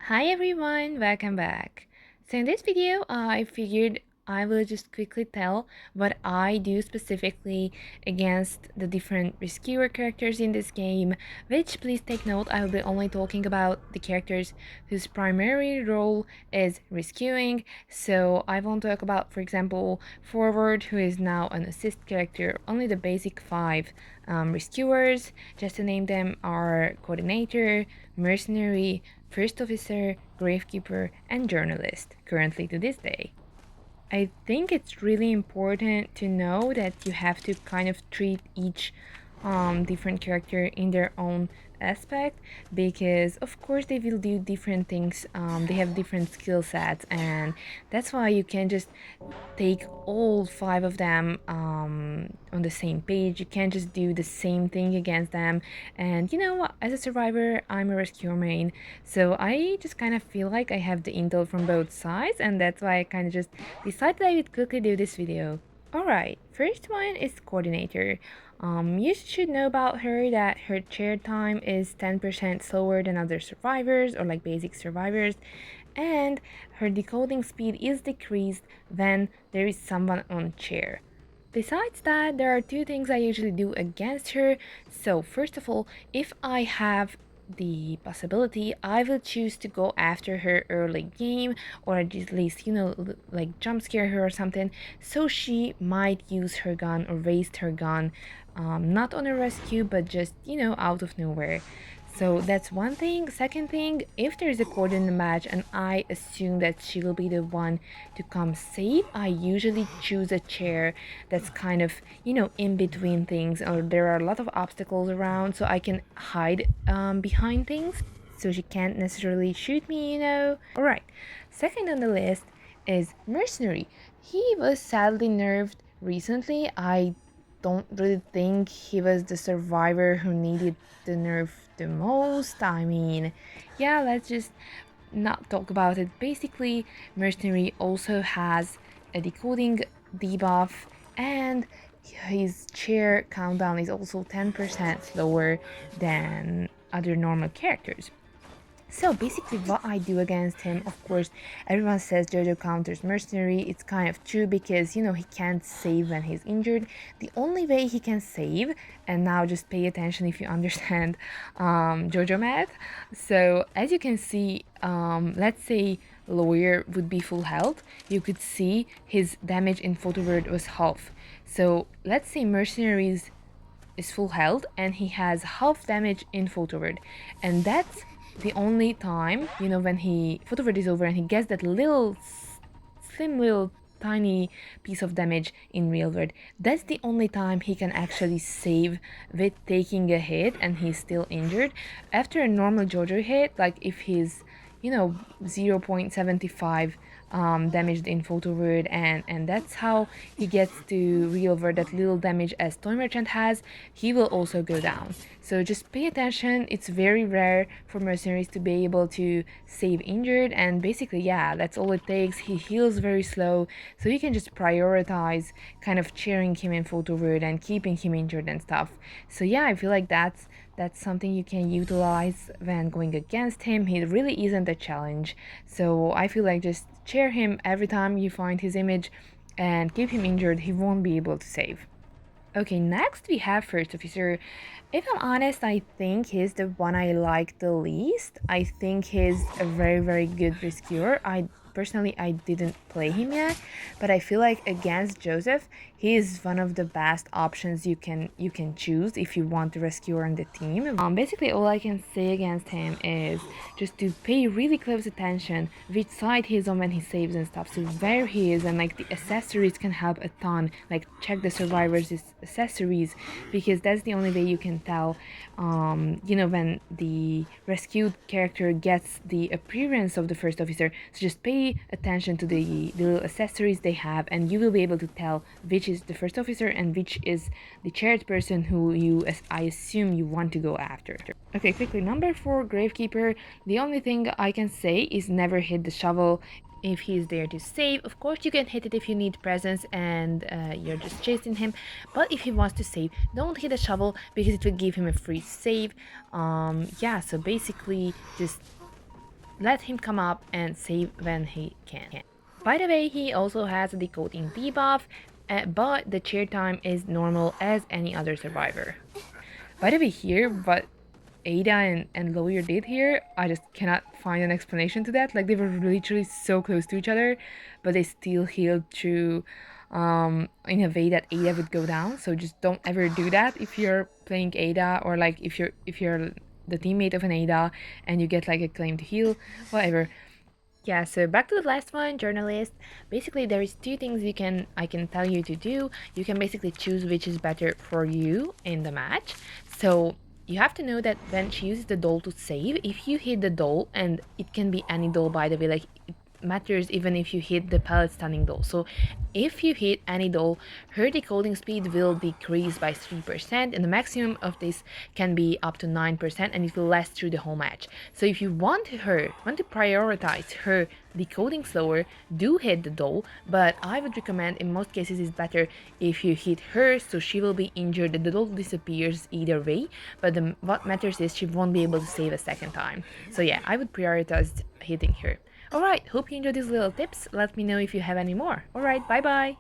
Hi everyone, welcome back. So in this video, I figured I will just quickly tell what I do specifically against the different rescuer characters in this game, which please take note, I will be only talking about the characters whose primary role is rescuing. So I won't talk about, for example, Forward, who is now an assist character. Only the basic five rescuers, just to name them, are Coordinator, Mercenary, First Officer, Gravekeeper, and Journalist, currently to this day. I think it's really important to know that you have to kind of treat each different character in their own aspect, because of course they will do different things. They have different skill sets, and that's why you can just take all five of them on the same page. You can't just do the same thing against them. And you know, as a survivor, I'm a rescue main, so I just kind of feel like I have the intel from both sides, and that's why I kind of just decided I would quickly do this video. Alright, first one is Coordinator. You should know about her that her chair time is 10% slower than other survivors, or like basic survivors, and her decoding speed is decreased when there is someone on chair. Besides that, there are two things I usually do against her. So first of all, if I have the possibility, I will choose to go after her early game, or at least, like jump scare her or something, so she might use her gun or waste her gun, not on a rescue, but just, out of nowhere. So that's one thing. Second thing, if there's a cord in the match and I assume that she will be the one to come save, I usually choose a chair that's kind of, in between things, or there are a lot of obstacles around, so I can hide behind things so she can't necessarily shoot me. Alright, second on the list is Mercenary. He was sadly nerfed recently. I don't really think he was the survivor who needed the nerf the most. I mean, yeah, let's just not talk about it. Basically, Mercenary also has a decoding debuff, and his chair countdown is also 10% slower than other normal characters. So basically what I do against him, of course, everyone says Jojo counters Mercenary. It's kind of true because, he can't save when he's injured. The only way he can save, and now just pay attention if you understand Jojo math. So as you can see, let's say Lawyer would be full health, you could see his damage in photo word was half. So let's say Mercenaries is full health and he has half damage in photo word, and that's the only time, when he photo word is over and he gets that little slim little tiny piece of damage in real world. That's the only time he can actually save with taking a hit and he's still injured. After a normal Jojo hit, like if he's 0.75 damaged in photo word, and that's how he gets to real world that little damage as toy merchant has, he will also go down. So just pay attention. It's very rare for mercenaries to be able to save injured, and basically, yeah, that's all it takes. He heals very slow, so you can just prioritize kind of cheering him in photo word and keeping him injured and stuff. So yeah, I feel like that's something you can utilize when going against him. He really isn't a challenge, so I feel like just chair him every time you find his image and keep him injured. He won't be able to save. Okay, next we have First Officer. If I'm honest, I think he's the one I like the least. I think he's a very, very good rescuer. Personally, I didn't play him yet, but I feel like against Joseph, he is one of the best options you can choose if you want the rescuer on the team. Basically all I can say against him is just to pay really close attention which side he's on when he saves and stuff, so where he is, and like the accessories can help a ton. Like check the survivors' accessories, because that's the only way you can tell when the rescued character gets the appearance of the first officer. So just pay attention to the little accessories they have, and you will be able to tell which is the first officer and which is the chaired person who I assume you want to go after. Okay, quickly, number 4, Gravekeeper. The only thing I can say is never hit the shovel if he's there to save. Of course you can hit it if you need presence and you're just chasing him, but if he wants to save, don't hit a shovel because it will give him a free save. Yeah, so basically just let him come up and save when he can. By the way, he also has a decoding debuff, but the chair time is normal as any other survivor. By the way, here, what Ada and Lawyer did here, I just cannot find an explanation to that. Like, they were literally so close to each other, but they still healed through in a way that Ada would go down. So just don't ever do that if you're playing Ada, or like if you're the teammate of an Ada and you get like a claim to heal, whatever. Yeah, so back to the last one, journalist. Basically, there is two things I can tell you to do. You can basically choose which is better for you in the match. So you have to know that when she uses the doll to save, if you hit the doll, and it can be any doll by the way, like it matters even if you hit the pallet stunning doll. So if you hit any doll, her decoding speed will decrease by 3%, and the maximum of this can be up to 9%, and it will last through the whole match. So if you want to prioritize her decoding slower, do hit the doll, but I would recommend in most cases it's better if you hit her, so she will be injured. The doll disappears either way, but what matters is she won't be able to save a second time. So yeah, I would prioritize hitting her. Alright, hope you enjoyed these little tips. Let me know if you have any more. Alright, bye bye!